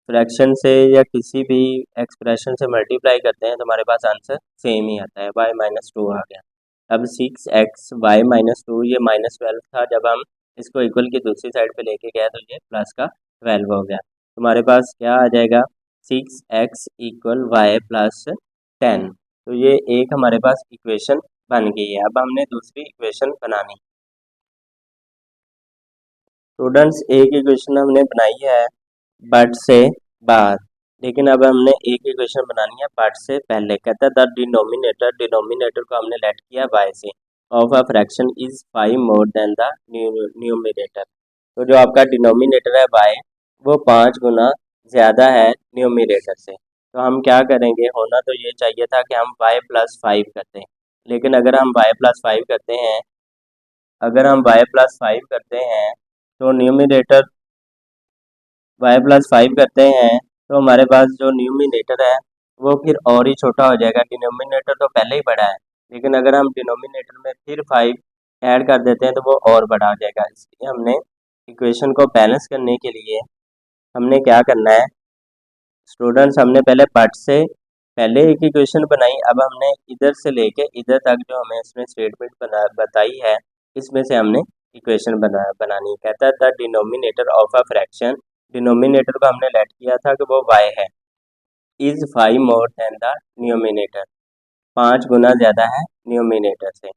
फ्रैक्शन से या किसी भी एक्सप्रेशन से मल्टीप्लाई करते हैं तो हमारे पास आंसर सेम ही आता है, y-2 आ गया। अब 6x y-2, ये -12 था, जब हम इसको इक्वल की दूसरी साइड पे लेके गए तो ये प्लस का 12 हो गया। तो हमारे पास क्या आ जाएगा, 6x = y + 10। तो ये एक हमारे पास इक्वेशन बन गई है। अब हमने दूसरी इक्वेशन बनानी। स्टूडेंट्स, एक इक्वेशन हमने बनाई है बट से बाद, लेकिन अब हमने एक इक्वेशन बनानी है बट से पहले। कहता है द डिनोमिनेटर, डिनोमिनेटर को हमने लेट किया y से, of a fraction is 5 more than the numerator. तो जो आपका डिनोमिनेटर है y वो 5 गुना ज़्यादा है न्यूमिनेटर से। तो हम क्या करेंगे, होना तो ये चाहिए था कि हम y+5 करते हैं, लेकिन अगर हम y+5 करते हैं, अगर हम y+5 करते हैं तो न्यूमिनेटर y+5 करते हैं तो हमारे पास जो न्यूमिनेटर है वो फिर और ही छोटा हो जाएगा। डिनोमिनेटर तो पहले ही बड़ा है, लेकिन अगर हम डिनोमिनेटर में फिर 5 ऐड कर देते हैं तो वो और बड़ा हो जाएगा। इसलिए हमने इक्वेशन को बैलेंस करने के लिए हमने क्या करना है स्टूडेंट्स, हमने पहले बट से पहले एक इक्वेशन बनाई, अब हमने इधर से लेके इधर तक जो हमें इसमें स्टेटमेंट बताई है इसमें से हमने इक्वेशन बनानी। कहता है the denominator of a fraction, denominator को हमने लेट किया था कि वो y है, is 5 more than the numerator, 5 गुना ज़्यादा है न्यूमिनेटर से।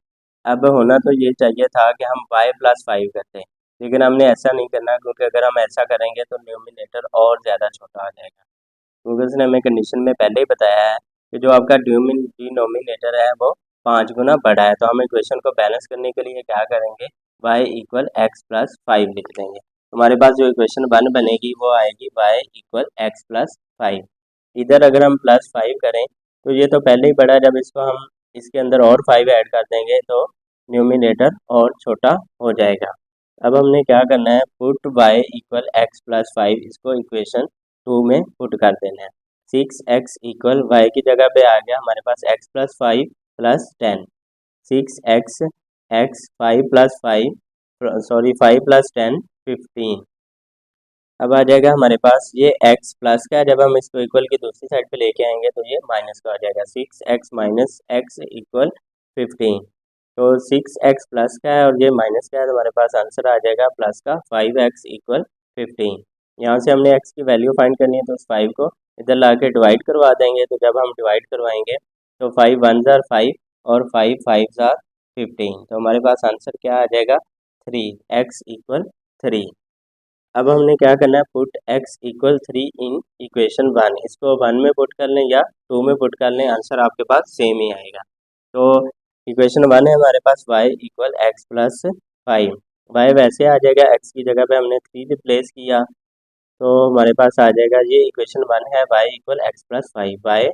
अब होना तो ये चाहिए था कि हम y+5 करते, लेकिन हमने ऐसा नहीं करना, क्योंकि अगर हम ऐसा करेंगे तो न्यूमिनेटर और ज़्यादा छोटा हो जाएगा। क्योंकि उसने हमें कंडीशन में पहले ही बताया है कि जो आपका डिनोमिनेटर है वो 5 गुना बड़ा है। तो हम इक्वेशन को बैलेंस करने के लिए क्या करेंगे, y = x+5 लिख देंगे। हमारे पास जो इक्वेशन 1 बनेगी वो आएगी y = x+5। इधर अगर हम +5 करें तो ये तो पहले ही बड़ा है, जब इसको हम इसके अंदर और 5 ऐड कर देंगे तो न्यूमिनेटर और छोटा हो जाएगा। अब हमने क्या करना है, पुट y = x+5, इसको इक्वेशन 2 में पुट कर देना है। 6x = y की जगह पे आ गया हमारे पास x+5 + 10, 6x x 5 + 5 सॉरी 5 + 10 15। अब आ जाएगा हमारे पास ये x प्लस का है, जब हम इसको इक्वल की दूसरी साइड पे लेके आएंगे तो ये माइनस का आ जाएगा। 6x - x = 15। तो 6x प्लस का है और ये माइनस का है, तो हमारे पास आंसर आ जाएगा प्लस का 5x = 15। यहाँ से हमने x की वैल्यू फाइंड करनी है, तो उस 5 को इधर ला के डिवाइड करवा देंगे। तो जब हम डिवाइड करवाएंगे तो 5 1 ज़ार 5 और 5 5 ज़ार 15। तो हमारे पास आंसर क्या आ जाएगा 3, x इक्वल 3। अब हमने क्या करना है, put x equal 3 in equation 1। इसको 1 में पुट कर लें या 2 में पुट कर लें, आंसर आपके पास सेम ही आएगा। तो इक्वेशन 1 है हमारे पास y equal x plus 5। y वैसे आ जाएगा, x की जगह पे हमने 3 रिप्लेस किया तो हमारे पास आ जाएगा, ये इक्वेशन 1 है y equal x plus 5। y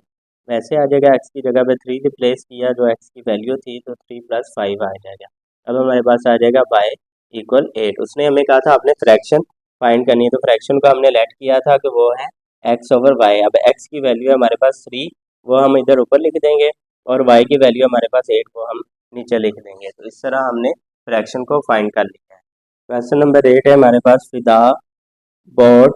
वैसे आ जाएगा, x की जगह पे 3 रिप्लेस किया, जो x की वैल्यू थी तो 3 + 5 आ जाएगा। अब हमारे पास आ जाएगा y इक्वल 8। उसने हमें कहा था आपने फ्रैक्शन फाइंड करनी है, तो फ्रैक्शन को हमने लेट किया था कि वो है x/y। अब x की वैल्यू है हमारे पास 3, वो हम इधर ऊपर लिख देंगे, और y की वैल्यू हमारे पास 8, वो हम नीचे लिख देंगे। तो इस तरह हमने फ्रैक्शन को फाइंड कर लिया है। क्वेश्चन नंबर 8 है हमारे पास, फिदा bought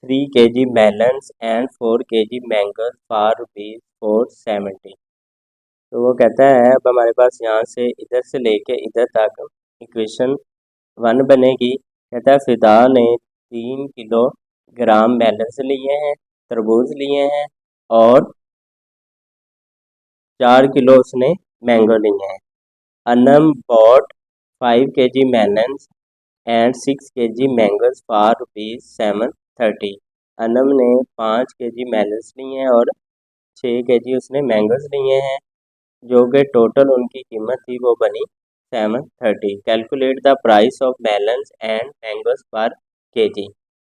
3 kg melons and 4 kg mangoes for ₹470। तो वो कहता है, अब हमारे पास यहाँ से इधर से लेके इधर तक इक्वेशन 1 बनेगी। कहता है फिदा ने 3 किलोग्राम मेलन्स लिए हैं, तरबूज लिए हैं, और 4 किलो उसने मैंगो लिए हैं। Anam bought 5 kg melons and 6 kg mangoes for ₹730। Anam ने 5 kg मेलन्स लिए हैं और 6 kg उसने मैंगोज लिए हैं, जो कि टोटल उनकी कीमत थी वो बनी 730। Calculate the price of melons and mangoes पर kg।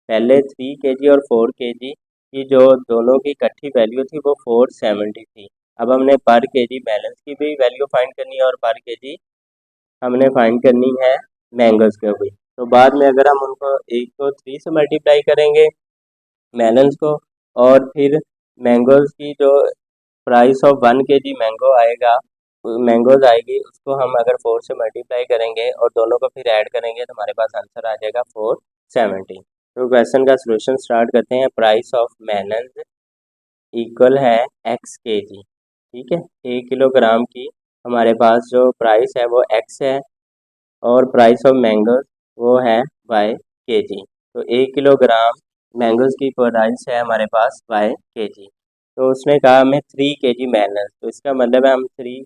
पहले 3 kg और 4 kg की जो दोनों की इकट्ठी वैल्यू थी वो 470 थी। अब हमने पर kg मेलन्स की भी वैल्यू फाइंड करनी है और पर kg हमने फाइंड करनी है मैंगोज के भी। तो बाद में अगर हम उनको एक को 3 से मल्टीप्लाई करेंगे मेलन्स को, और फिर मैंगोज की जो प्राइस ऑफ 1 kg मैंगो आएगा, मैंगोज आएगी, उसको हम अगर 4 से मल्टीप्लाई करेंगे और दोनों को फिर ऐड करेंगे तो हमारे पास आंसर आ जाएगा 470। तो क्वेश्चन का सोल्यूशन स्टार्ट करते हैं। प्राइस ऑफ मेलन्स इक्वल है x kg। ठीक है, 1 किलोग्राम की हमारे पास जो प्राइस है वो x है, और प्राइस ऑफ मैंगोज वो है y kg। तो 1 किलोग्राम मैंगोज की प्राइस है हमारे पास y kg। तो उसने कहा हमें 3 kg मेलन्स, तो इसका मतलब है हम 3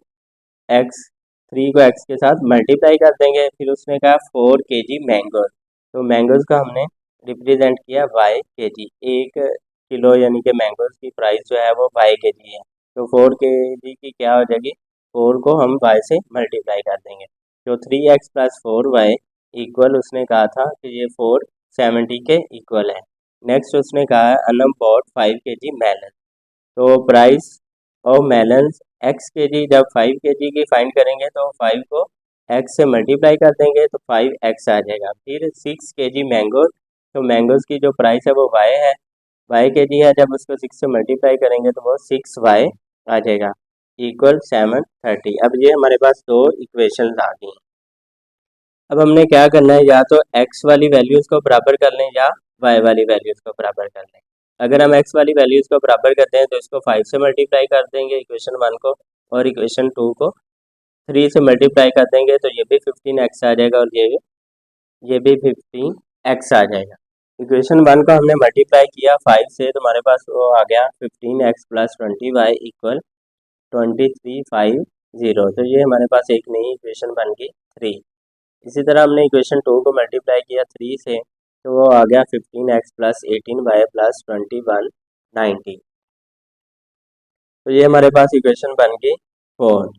को x के साथ मल्टीप्लाई कर देंगे। फिर उसने कहा 4 kg मैंगोज, तो मैंगोज का हमने रिप्रेजेंट किया y kg। 1 किलो यानी कि मैंगोज की प्राइस जो है वो y kg है, तो 4 kg की क्या हो जाएगी, 4 को हम y से मल्टीप्लाई कर देंगे। तो 3x + 4y इक्वल, उसने कहा था कि ये 470 के इक्वल है। नेक्स्ट उसने कहा है अनम बॉट 5 kg मेलन। तो price of melons x kg, जब 5 kg की फाइंड करेंगे तो 5 को x से मल्टीप्लाई कर देंगे तो 5x आ जाएगा। फिर 6 kg मैंगो, तो मैंगोज की जो प्राइस है वो y है, y kg है, जब उसको 6 से मल्टीप्लाई करेंगे तो वो 6y आ जाएगा इक्वल 730। अब ये हमारे पास दो इक्वेशन आ गई हैं। अब हमने क्या करना है, या तो x वाली वैल्यूज़ को बराबर कर लें या y वाली वैल्यूज़ को बराबर कर लें। अगर हम x वाली वैल्यूज़ को बराबर करते हैं तो इसको 5 से मल्टीप्लाई कर देंगे इक्वेशन 1 को, और इक्वेशन 2 को 3 से मल्टीप्लाई कर देंगे तो ये भी 15x आ जाएगा, और ये भी 15x आ जाएगा। इक्वेशन 1 को हमने मल्टीप्लाई किया 5 से, तो हमारे पास वो आ गया 15x + 20y इक्वल 2350। तो ये हमारे पास एक नई इक्वेशन बन गई 3। इसी तरह हमने इक्वेशन 2 को मल्टीप्लाई किया 3 से, तो वो आ गया 15x + 18y + 2190। तो ये हमारे पास इक्वेशन बन गई 4।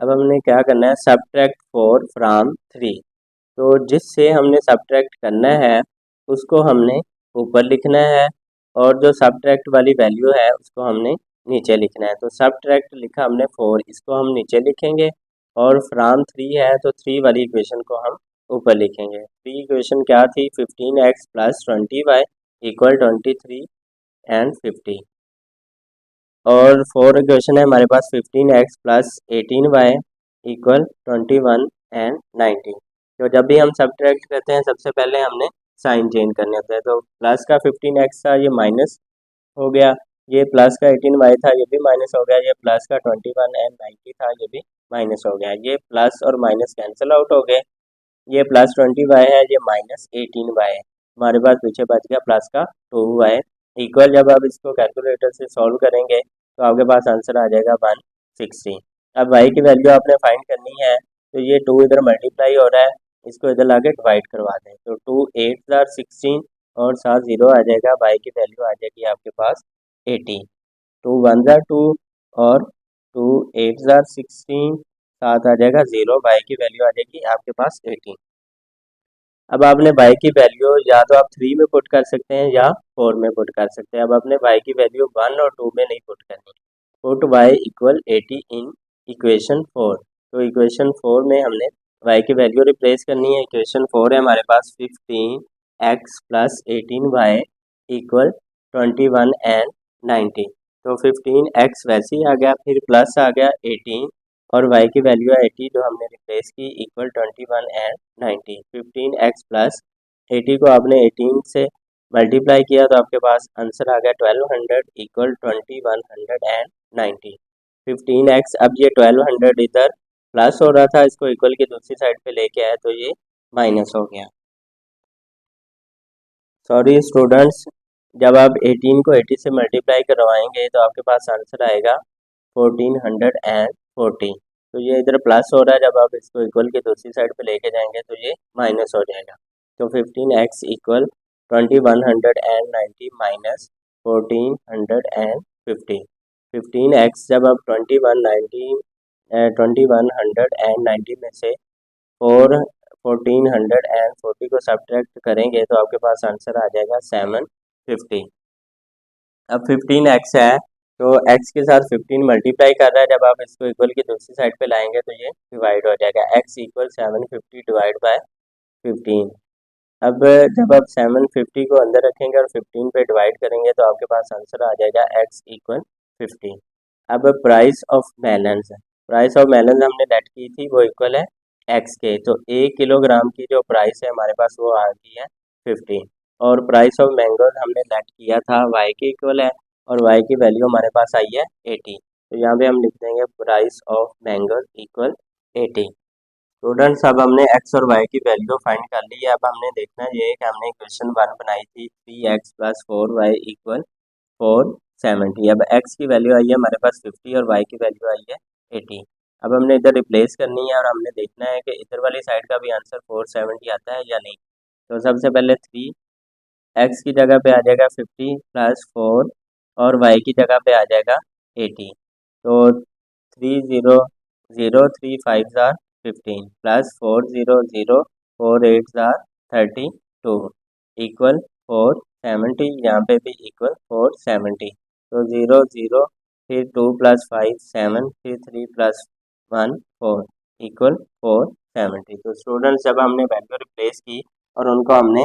अब हमने क्या करना है, सब्ट्रैक्ट 4 फ्राम 3। तो जिससे हमने सब्ट्रैक्ट करना है उसको हमने ऊपर लिखना है, और जो सब्ट्रैक्ट वाली वैल्यू है उसको हमने नीचे लिखना है। तो सब्ट्रैक्ट लिखा हमने 4, इसको हम नीचे लिखेंगे, और फ्राम 3 है तो 3 वाली इक्वेशन को हम ऊपर लिखेंगे। 3 इक्वेशन क्या थी, 15x + 20y इक्वल 23 एंड 50, और 4 इक्वेशन है हमारे पास 15x + 18y इक्वल 21 एंड 90। तो जब भी हम सब्ट्रैक्ट करते हैं सबसे पहले हमने साइन चेंज करने होते हैं। तो प्लस का 15x था, ये माइनस हो गया, ये प्लस का 18y था, ये भी माइनस हो गया, ये प्लस का 21 एंड 90 था, ये भी माइनस हो गया। ये प्लस और माइनस कैंसिल आउट हो गए, ये प्लस 20y है, ये माइनस 18y है, हमारे पास पीछे बच गया प्लस का 2y इक्वल। जब आप इसको कैलकुलेटर से सॉल्व करेंगे तो आपके पास आंसर आ जाएगा 160। अब y की वैल्यू आपने फाइंड करनी है, तो ये 2 इधर मल्टीप्लाई हो रहा है, इसको इधर लाके डिवाइड करवा दें। तो 2 8 जार 16 और साथ 0 आ जाएगा, y की वैल्यू आ जाएगी आपके पास 80। 2 1 जार 2 और 2 8 जार 16, साथ आ जाएगा 0, y की वैल्यू आ जाएगी आपके पास 80। अब आपने y की वैल्यू या तो आप 3 में पुट कर सकते हैं या 4 में पुट कर सकते हैं। अब आपने y की वैल्यू 1 और 2 में नहीं पुट करनी। Put y equal 80 in equation 4। तो इक्वेशन 4 में हमने y की वैल्यू रिप्लेस करनी है। इक्वेशन 4 है हमारे पास 15x plus 18y equal 21 and 90। तो 15x वैसे ही आ गया, फिर प्लस आ गया 18 और y की वैल्यू है 80 जो हमने रिप्लेस की इक्वल 21 एंड 90। 15x प्लस 80 को आपने 18 से मल्टीप्लाई किया तो आपके पास आंसर आ गया 1200 इक्वल 2100 एंड 90। 15x, अब ये 1200 इधर प्लस हो रहा था, इसको इक्वल की दूसरी साइड पे लेके आया तो ये माइनस हो गया। सॉरी स्टूडेंट्स, जब आप 18 को 80 से मल्टीप्लाई करवाएंगे तो आपके पास आंसर आएगा 1440। तो ये इधर प्लस हो रहा है, जब आप इसको इक्वल के दूसरी साइड पे लेके जाएंगे तो ये माइनस हो जाएगा। तो 15x इक्वल 2190 माइनस 1450। 15x जब आप 2190 में से 1440 को सब्ट्रैक्ट करेंगे तो आपके पास आंसर आ जाएगा 750। अब 15x है तो x के साथ 15 मल्टीप्लाई कर रहा है, जब आप इसको इक्वल की दूसरी साइड पे लाएंगे तो ये डिवाइड हो जाएगा। x equal 750 divide by 15। अब जब आप 750 को अंदर रखेंगे और 15 पे डिवाइड करेंगे तो आपके पास आंसर आ जाएगा x इक्वल 50। अब price of melons, price of melons हमने लेट की थी वो इक्वल है x के। तो 1 किलोग्राम की जो प्राइस है हमारे पास वो आ गई है 50 और प्राइस ऑफ मैंगोज हमने लेट किया था y के इक्वल है और y की वैल्यू हमारे पास आई है 80। तो यहाँ पे हम लिख देंगे price of mangoes equal 80। Students, अब हमने x और y की वैल्यू फाइंड कर ली है। अब हमने देखना ये है कि हमने इक्वेशन 1 बनाई थी 3x प्लस 4y इक्वल 470। अब x की वैल्यू आई है हमारे पास 50 और y की वैल्यू आई है 80। अब हमने इधर रिप्लेस करनी है और हमने देखना है कि इधर वाली साइड का भी आंसर 470 आता है या नहीं। तो सबसे पहले 3x की जगह पे आ जाएगा 50 प्लस 4 और y की जगह पे आ जाएगा 80। तो 3 जार 15 प्लस 400 4 8 जार 32 इक्वल 470। यहाँ पे भी इक्वल 470। तो 0 0 फिर 2 प्लस 5 7 फिर 3 प्लस 1 4 इक्वल 470। तो स्टूडेंट्स, जब हमने वैल्यू रिप्लेस की और उनको हमने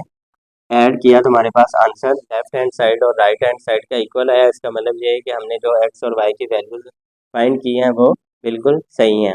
ऐड किया तो हमारे पास आंसर लेफ्ट हैंड साइड और राइट हैंड साइड का इक्वल है। इसका मतलब ये है कि हमने जो x और y की वैल्यूज फाइंड की हैं वो बिल्कुल सही हैं।